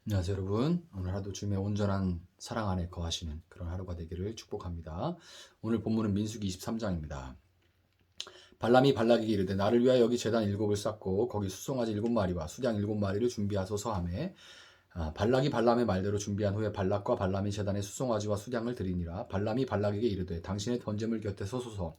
안녕하세요 여러분. 오늘 하루도 주님의 온전한 사랑 안에 거하시는 그런 하루가 되기를 축복합니다. 오늘 본문은 민수기 23장입니다. 발람이 발락에게 이르되 나를 위하여 여기 제단 7을 쌓고 거기 수송아지 7마리와 수장 7마리를 준비하소서 하매 발락이 발람의 말대로 준비한 후에 발락과 발람이 제단에 수송아지와 수장을 드리니라. 발람이 발락에게 이르되 당신의 번제물 곁에 서소서.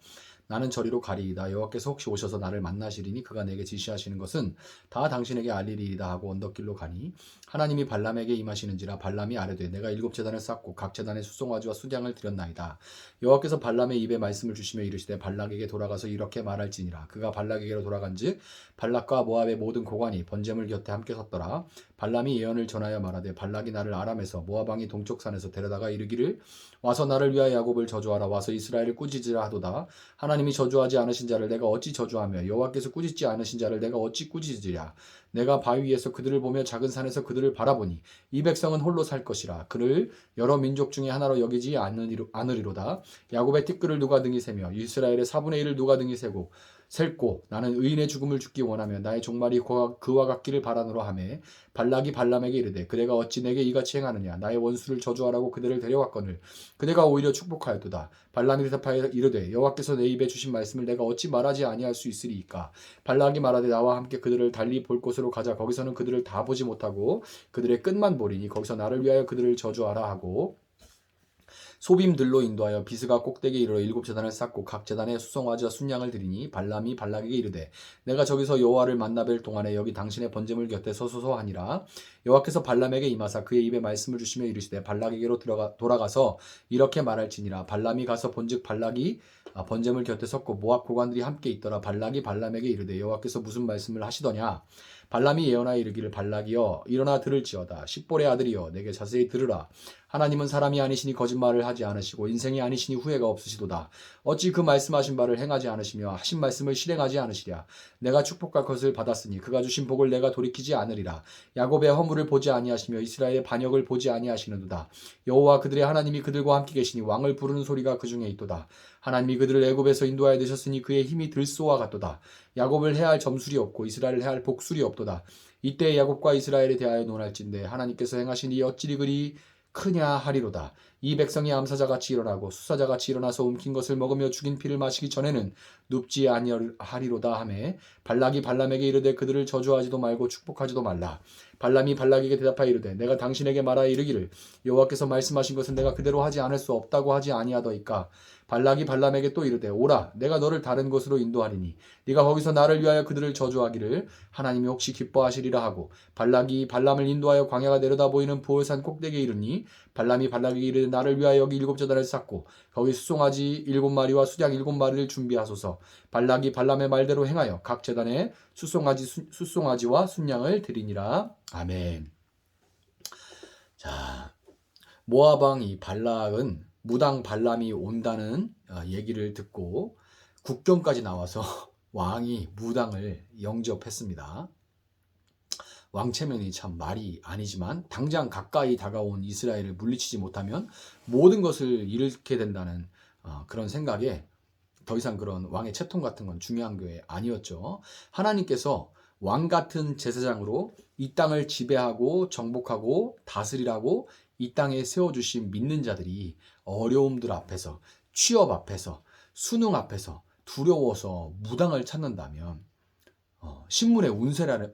나는 저리로 가리이다. 여호와께서 혹시 오셔서 나를 만나시리니 그가 내게 지시하시는 것은 다 당신에게 알리리이다 하고 언덕길로 가니 하나님이 발람에게 임하시는지라. 발람이 아뢰되 내가 7제단을 쌓고 각 제단에 수송아지와 수장을 드렸나이다. 여호와께서 발람의 입에 말씀을 주시며 이르시되 발락에게 돌아가서 이렇게 말할지니라. 그가 발락에게로 돌아간즉 발락과 모압의 모든 고관이 번제물 곁에 함께 섰더라. 발람이 예언을 전하여 말하되 발락이 나를 아람에서 모압 왕이 동쪽 산에서 데려다가 이르기를 와서 나를 위하여 야곱을 저주하라. 와서 이스라엘을 꾸짖으라 하도다. 하나님이 저주하지 않으신 자를 내가 어찌 저주하며 여호와께서 꾸짖지 않으신 자를 내가 어찌 꾸짖으랴. 내가 바위 위에서 그들을 보며 작은 산에서 그들을 바라보니 이 백성은 홀로 살 것이라. 그를 여러 민족 중에 하나로 여기지 않으리로다. 야곱의 티끌을 누가 등이 세며 이스라엘의 4분의 1을 누가 등이 세고 셀고 나는 의인의 죽음을 죽기 원하며 나의 종말이 그와 같기를 바라노라 하매 발락이 발람에게 이르되 그대가 어찌 내게 이같이 행하느냐. 나의 원수를 저주하라고 그들을 데려왔거늘 그대가 오히려 축복하였도다. 발람이 대답하여 이르되 여호와께서 내 입에 주신 말씀을 내가 어찌 말하지 아니할 수 있으리이까. 발락이 말하되 나와 함께 그들을 달리 볼 곳으로 가자. 거기서는 그들을 다 보지 못하고 그들의 끝만 보리니 거기서 나를 위하여 그들을 저주하라 하고 소빔들로 인도하여 비스가 꼭대기에 이르러 7제단을 쌓고 각 제단에 수송아지와 순양을 드리니 발람이 발락에게 이르되 내가 저기서 여호와를 만나뵐 동안에 여기 당신의 번제물 곁에 서소서 하니라. 여호와께서 발람에게 임하사 그의 입에 말씀을 주시며 이르시되 발락에게로 돌아가서 이렇게 말할지니라. 발람이 가서 본즉 발락이 번제물 곁에 섰고 모압 고관들이 함께 있더라. 발락이 발람에게 이르되 여호와께서 무슨 말씀을 하시더냐. 발람이 예언하여 이르기를 발락이여 일어나 들을지어다. 십볼의 아들이여 내게 자세히 들으라. 하나님은 사람이 아니시니 거짓말을 하지 않으시고 인생이 아니시니 후회가 없으시도다. 어찌 그 말씀하신 바를 행하지 않으시며 하신 말씀을 실행하지 않으시랴. 내가 축복할 것을 받았으니 그가 주신 복을 내가 돌이키지 않으리라. 야곱의 허물을 보지 아니하시며 이스라엘의 반역을 보지 아니하시는도다. 여호와 그들의 하나님이 그들과 함께 계시니 왕을 부르는 소리가 그 중에 있도다. 하나님이 그들을 애굽에서 인도하여 내셨으니 그의 힘이 들소와 같도다. 야곱을 해할 점술이 없고 이스라엘을 해할 복술이 없도다. 이때 야곱과 이스라엘에 대하여 논할진대 하나님께서 행하신 이 어찌리 그리 크냐 하리로다. 이 백성이 암사자같이 일어나고 수사자같이 일어나서 움킨 것을 먹으며 죽인 피를 마시기 전에는 눕지 아니하리로다 하매 발락이 발람에게 이르되 그들을 저주하지도 말고 축복하지도 말라. 발람이 발락에게 대답하여 이르되 내가 당신에게 말하여 이르기를 여호와께서 말씀하신 것은 내가 그대로 하지 않을 수 없다고 하지 아니하더이까. 발락이 발람에게 또 이르되 오라 내가 너를 다른 곳으로 인도하리니 네가 거기서 나를 위하여 그들을 저주하기를 하나님이 혹시 기뻐하시리라 하고 발락이 발람을 인도하여 광야가 내려다 보이는 부올산 꼭대기에 이르니 발람이 발락에게 이르되 나를 위하여 여기 7제단을 쌓고 거기 수송아지 7마리와 수장 7마리를 준비하소서. 발락이 발람의 말대로 행하여 각 제단에 수송아지와 순양을 드리니라. 아멘. 자, 모압 왕 이 발락은 무당 발람이 온다는 얘기를 듣고 국경까지 나와서 왕이 무당을 영접했습니다. 왕체면이 참 말이 아니지만 당장 가까이 다가온 이스라엘을 물리치지 못하면 모든 것을 잃게 된다는 그런 생각에 더 이상 그런 왕의 채통 같은 건 중요한 게 아니었죠. 하나님께서 왕 같은 제사장으로 이 땅을 지배하고 정복하고 다스리라고 이 땅에 세워주신 믿는 자들이 어려움들 앞에서 취업 앞에서 수능 앞에서 두려워서 무당을 찾는다면 신문의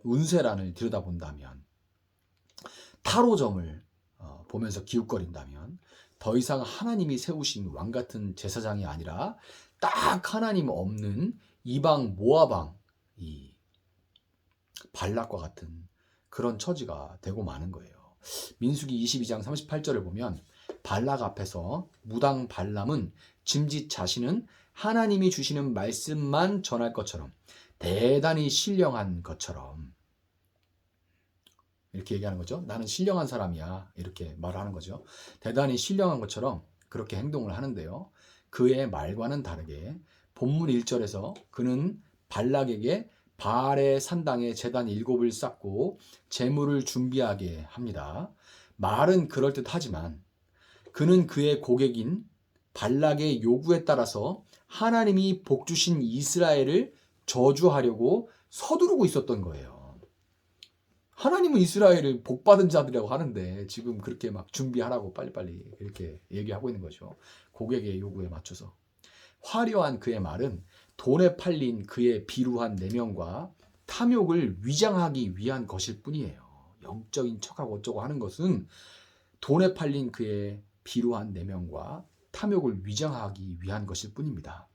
운세란을 들여다본다면 타로점을 보면서 기웃거린다면 더 이상 하나님이 세우신 왕 같은 제사장이 아니라 딱 하나님 없는 이방 모아방 이 발락과 같은 그런 처지가 되고 마는 거예요. 민수기 22장 38절을 보면 발락 앞에서 무당 발람은 짐짓 자신은 하나님이 주시는 말씀만 전할 것처럼 대단히 신령한 것처럼 이렇게 얘기하는 거죠. 나는 신령한 사람이야. 이렇게 말하는 거죠. 대단히 신령한 것처럼 그렇게 행동을 하는데요. 그의 말과는 다르게 본문 1절에서 그는 발락에게 바알의 산당에 제단 7을 쌓고 제물을 준비하게 합니다. 말은 그럴듯하지만 그는 그의 고객인 발락의 요구에 따라서 하나님이 복 주신 이스라엘을 저주하려고 서두르고 있었던 거예요. 하나님은 이스라엘을 복받은 자들이라고 하는데 지금 그렇게 막 준비하라고 빨리빨리 이렇게 얘기하고 있는 거죠. 고객의 요구에 맞춰서. 화려한 그의 말은 돈에 팔린 그의 비루한 내면과 탐욕을 위장하기 위한 것일 뿐이에요. 영적인 척하고 어쩌고 하는 것은 돈에 팔린 그의 비루한 내면과 탐욕을 위장하기 위한 것일 뿐입니다.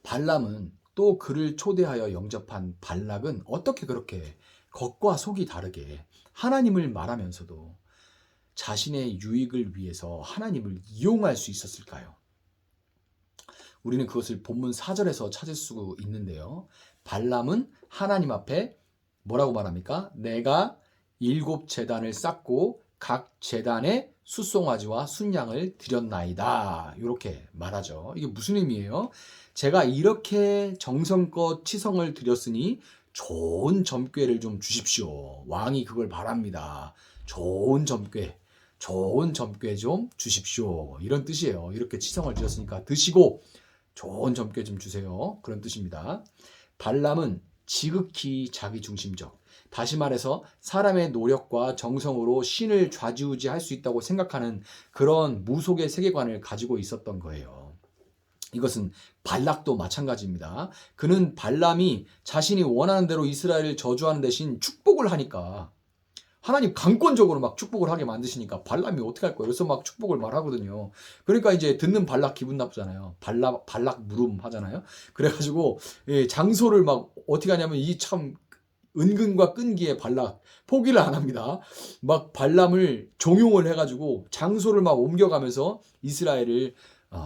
발람은 또 그를 초대하여 영접한 발락은 어떻게 그렇게 겉과 속이 다르게 하나님을 말하면서도 자신의 유익을 위해서 하나님을 이용할 수 있었을까요? 우리는 그것을 본문 4절에서 찾을 수 있는데요. 발람은 하나님 앞에 뭐라고 말합니까? 내가 7 제단을 쌓고 각 제단에 숫송아지와 순양을 드렸나이다. 이렇게 말하죠. 이게 무슨 의미예요? 제가 이렇게 정성껏 치성을 드렸으니 좋은 점괘를 좀 주십시오. 왕이 그걸 바랍니다. 좋은 점괘 좀 주십시오. 이런 뜻이에요. 이렇게 치성을 드렸으니까 드시고 좋은 점괘 좀 주세요. 그런 뜻입니다. 발람은 지극히 자기중심적, 다시 말해서 사람의 노력과 정성으로 신을 좌지우지할 수 있다고 생각하는 그런 무속의 세계관을 가지고 있었던 거예요. 이것은 발락도 마찬가지입니다. 그는 발람이 자신이 원하는 대로 이스라엘을 저주하는 대신 축복을 하니까 하나님 강권적으로 막 축복을 하게 만드시니까 발람이 어떻게 할 거예요? 그래서 막 축복을 말하거든요. 그러니까 이제 듣는 발락 기분 나쁘잖아요. 발락 물음 하잖아요. 그래가지고 장소를 막 어떻게 하냐면 이 참 은근과 끈기에 발락 포기를 안 합니다. 막 발람을 종용을 해가지고 장소를 막 옮겨가면서 이스라엘을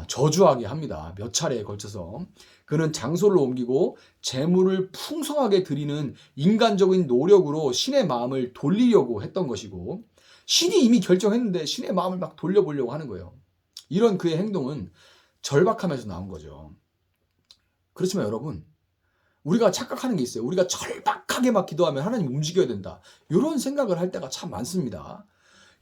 저주하게 합니다. 몇 차례에 걸쳐서. 그는 장소를 옮기고 재물을 풍성하게 드리는 인간적인 노력으로 신의 마음을 돌리려고 했던 것이고, 신이 이미 결정했는데 신의 마음을 막 돌려보려고 하는 거예요. 이런 그의 행동은 절박함에서 나온 거죠. 그렇지만 여러분, 우리가 착각하는 게 있어요. 우리가 절박하게 막 기도하면 하나님 움직여야 된다. 이런 생각을 할 때가 참 많습니다.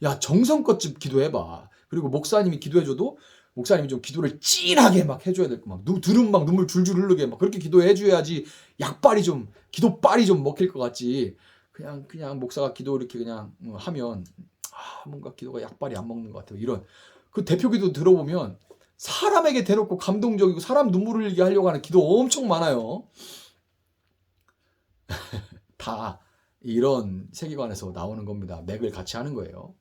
야, 정성껏 좀 기도해봐. 그리고 목사님이 기도해줘도 목사님이 좀 기도를 찐하게 막 해줘야 될 거 막 들으면 막 눈물 줄줄 흐르게 막 그렇게 기도해줘야지 약발이 좀 기도빨이 좀 먹힐 것 같지. 그냥 목사가 기도 이렇게 그냥 하면 뭔가 기도가 약발이 안 먹는 것 같아요. 이런 그 대표 기도 들어보면 사람에게 대놓고 감동적이고 사람 눈물 흘리게 하려고 하는 기도 엄청 많아요. 다 이런 세계관에서 나오는 겁니다. 맥을 같이 하는 거예요.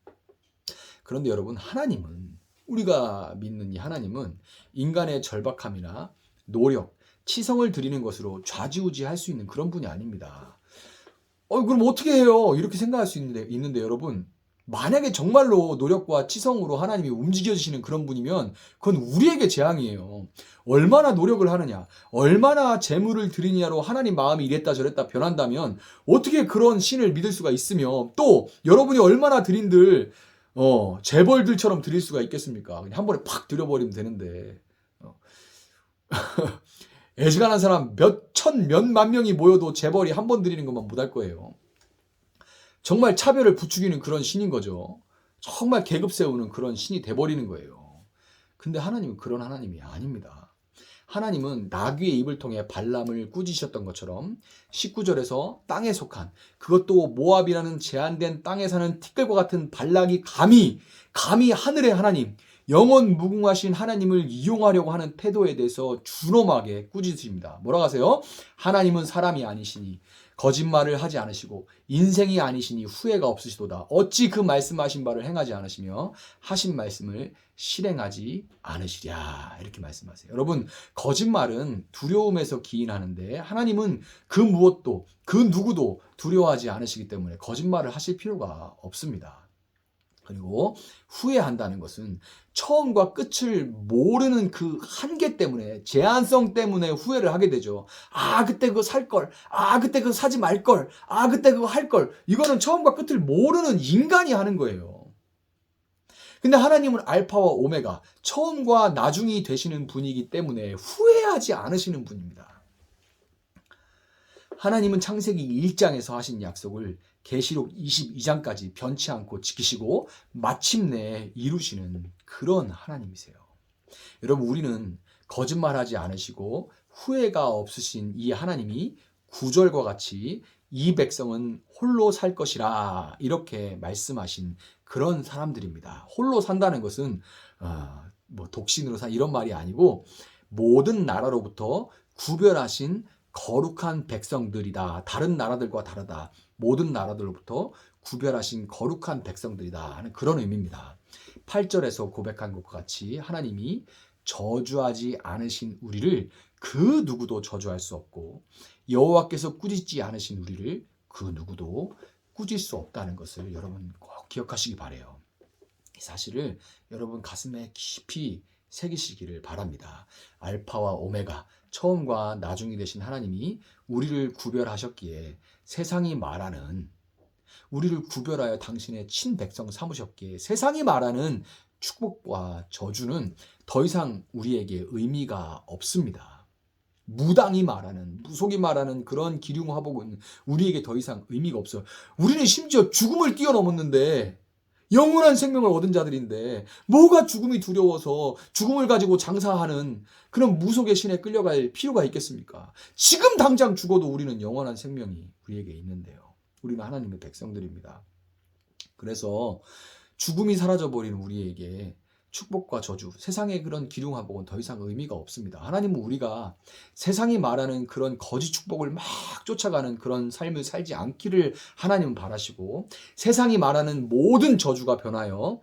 그런데 여러분, 하나님은, 우리가 믿는 이 하나님은 인간의 절박함이나 노력, 치성을 드리는 것으로 좌지우지할 수 있는 그런 분이 아닙니다. 그럼 어떻게 해요? 이렇게 생각할 수 있는데 여러분, 만약에 정말로 노력과 치성으로 하나님이 움직여주시는 그런 분이면 그건 우리에게 재앙이에요. 얼마나 노력을 하느냐, 얼마나 재물을 드리냐로 하나님 마음이 이랬다 저랬다 변한다면 어떻게 그런 신을 믿을 수가 있으며, 또 여러분이 얼마나 드린들 재벌들처럼 드릴 수가 있겠습니까? 그냥 한 번에 팍 드려버리면 되는데. 애지간한 사람 몇만 명이 모여도 재벌이 한 번 드리는 것만 못할 거예요. 정말 차별을 부추기는 그런 신인 거죠. 정말 계급 세우는 그런 신이 돼버리는 거예요. 근데 하나님은 그런 하나님이 아닙니다. 하나님은 나귀의 입을 통해 발람을 꾸짖으셨던 것처럼 19절에서 땅에 속한, 그것도 모압이라는 제한된 땅에 사는 티끌과 같은 발락이 감히 하늘의 하나님, 영원 무궁하신 하나님을 이용하려고 하는 태도에 대해서 준엄하게 꾸짖으십니다. 뭐라고 하세요? 하나님은 사람이 아니시니 거짓말을 하지 않으시고 인생이 아니시니 후회가 없으시도다. 어찌 그 말씀하신 바를 행하지 않으시며 하신 말씀을 실행하지 않으시랴. 이렇게 말씀하세요. 여러분, 거짓말은 두려움에서 기인하는데 하나님은 그 무엇도 그 누구도 두려워하지 않으시기 때문에 거짓말을 하실 필요가 없습니다. 그리고 후회한다는 것은 처음과 끝을 모르는 그 한계 때문에, 제한성 때문에 후회를 하게 되죠. 그때 그거 살 걸. 그때 그거 사지 말 걸. 그때 그거 할 걸. 이거는 처음과 끝을 모르는 인간이 하는 거예요. 근데 하나님은 알파와 오메가, 처음과 나중이 되시는 분이기 때문에 후회하지 않으시는 분입니다. 하나님은 창세기 1장에서 하신 약속을 계시록 22장까지 변치 않고 지키시고 마침내 이루시는 그런 하나님이세요. 여러분, 우리는 거짓말하지 않으시고 후회가 없으신 이 하나님이 9절과 같이 이 백성은 홀로 살 것이라 이렇게 말씀하신 그런 사람들입니다. 홀로 산다는 것은 뭐 독신으로 산 이런 말이 아니고 모든 나라로부터 구별하신 거룩한 백성들이다. 다른 나라들과 다르다. 모든 나라들로부터 구별하신 거룩한 백성들이다 하는 그런 의미입니다. 8절에서 고백한 것과 같이 하나님이 저주하지 않으신 우리를 그 누구도 저주할 수 없고 여호와께서 꾸짖지 않으신 우리를 그 누구도 꾸짖을 수 없다는 것을 여러분 꼭 기억하시기 바라요. 이 사실을 여러분 가슴에 깊이 새기시기를 바랍니다. 알파와 오메가, 처음과 나중이 되신 하나님이 우리를 구별하셨기에 세상이 말하는 우리를 구별하여 당신의 친백성 삼으셨기에 세상이 말하는 축복과 저주는 더 이상 우리에게 의미가 없습니다. 무당이 말하는, 무속이 말하는 그런 기륭화복은 우리에게 더 이상 의미가 없어요. 우리는 심지어 죽음을 뛰어넘었는데 영원한 생명을 얻은 자들인데 뭐가 죽음이 두려워서 죽음을 가지고 장사하는 그런 무속의 신에 끌려갈 필요가 있겠습니까? 지금 당장 죽어도 우리는 영원한 생명이 우리에게 있는데요. 우리는 하나님의 백성들입니다. 그래서 죽음이 사라져버리는 우리에게 축복과 저주, 세상의 그런 기륭화복은 더 이상 의미가 없습니다. 하나님은 우리가 세상이 말하는 그런 거짓 축복을 막 쫓아가는 그런 삶을 살지 않기를 하나님은 바라시고 세상이 말하는 모든 저주가 변하여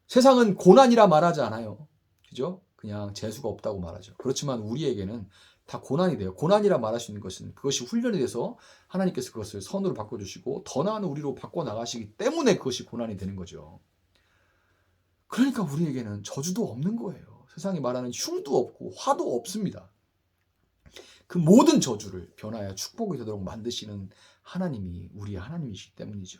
세상은 고난이라 말하지 않아요. 그죠? 그냥 재수가 없다고 말하죠. 그렇지만 우리에게는 다 고난이 돼요. 고난이라 말할 수 있는 것은 그것이 훈련이 돼서 하나님께서 그것을 선으로 바꿔주시고 더 나은 우리로 바꿔나가시기 때문에 그것이 고난이 되는 거죠. 그러니까 우리에게는 저주도 없는 거예요. 세상이 말하는 흉도 없고 화도 없습니다. 그 모든 저주를 변하여 축복이 되도록 만드시는 하나님이 우리의 하나님이시기 때문이죠.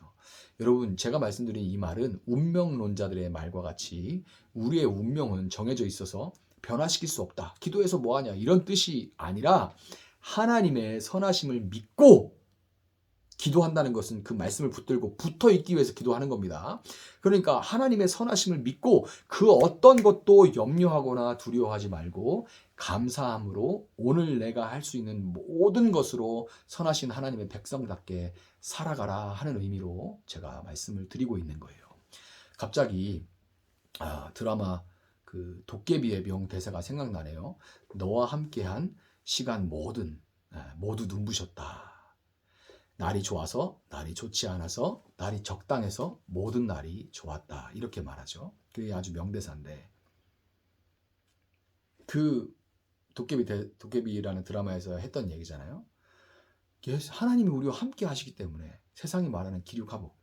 여러분, 제가 말씀드린 이 말은 운명론자들의 말과 같이 우리의 운명은 정해져 있어서 변화시킬 수 없다. 기도해서 뭐하냐 이런 뜻이 아니라 하나님의 선하심을 믿고 기도한다는 것은 그 말씀을 붙들고 붙어 있기 위해서 기도하는 겁니다. 그러니까 하나님의 선하심을 믿고 그 어떤 것도 염려하거나 두려워하지 말고 감사함으로 오늘 내가 할 수 있는 모든 것으로 선하신 하나님의 백성답게 살아가라 하는 의미로 제가 말씀을 드리고 있는 거예요. 갑자기 드라마 그 도깨비의 명 대사가 생각나네요. 너와 함께한 시간 모두 눈부셨다. 날이 좋아서, 날이 좋지 않아서, 날이 적당해서 모든 날이 좋았다. 이렇게 말하죠. 그게 아주 명대사인데 그 도깨비라는 드라마에서 했던 얘기잖아요. 하나님이 우리와 함께 하시기 때문에 세상이 말하는 기륙하복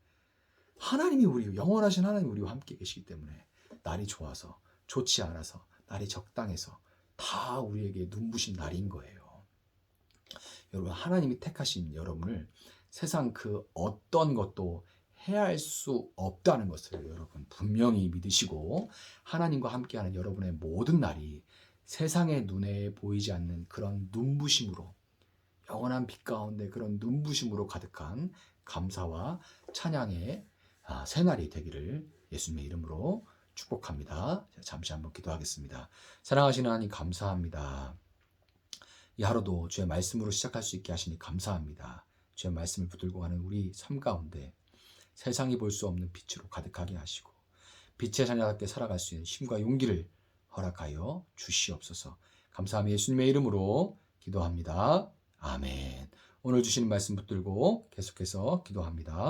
하나님이 영원하신 하나님이 우리와 함께 계시기 때문에 날이 좋아서, 좋지 않아서, 날이 적당해서 다 우리에게 눈부신 날인 거예요. 여러분, 하나님이 택하신 여러분을 세상 그 어떤 것도 해할 수 없다는 것을 여러분 분명히 믿으시고 하나님과 함께하는 여러분의 모든 날이 세상의 눈에 보이지 않는 그런 눈부심으로 영원한 빛 가운데 그런 눈부심으로 가득한 감사와 찬양의 새날이 되기를 예수님의 이름으로 축복합니다. 잠시 한번 기도하겠습니다. 사랑하시는 하나님 감사합니다. 이 하루도 주의 말씀으로 시작할 수 있게 하시니 감사합니다. 주의 말씀을 붙들고 가는 우리 삶 가운데 세상이 볼 수 없는 빛으로 가득하게 하시고 빛의 자녀답게 살아갈 수 있는 힘과 용기를 허락하여 주시옵소서. 감사하며 예수님의 이름으로 기도합니다. 아멘. 오늘 주시는 말씀 붙들고 계속해서 기도합니다.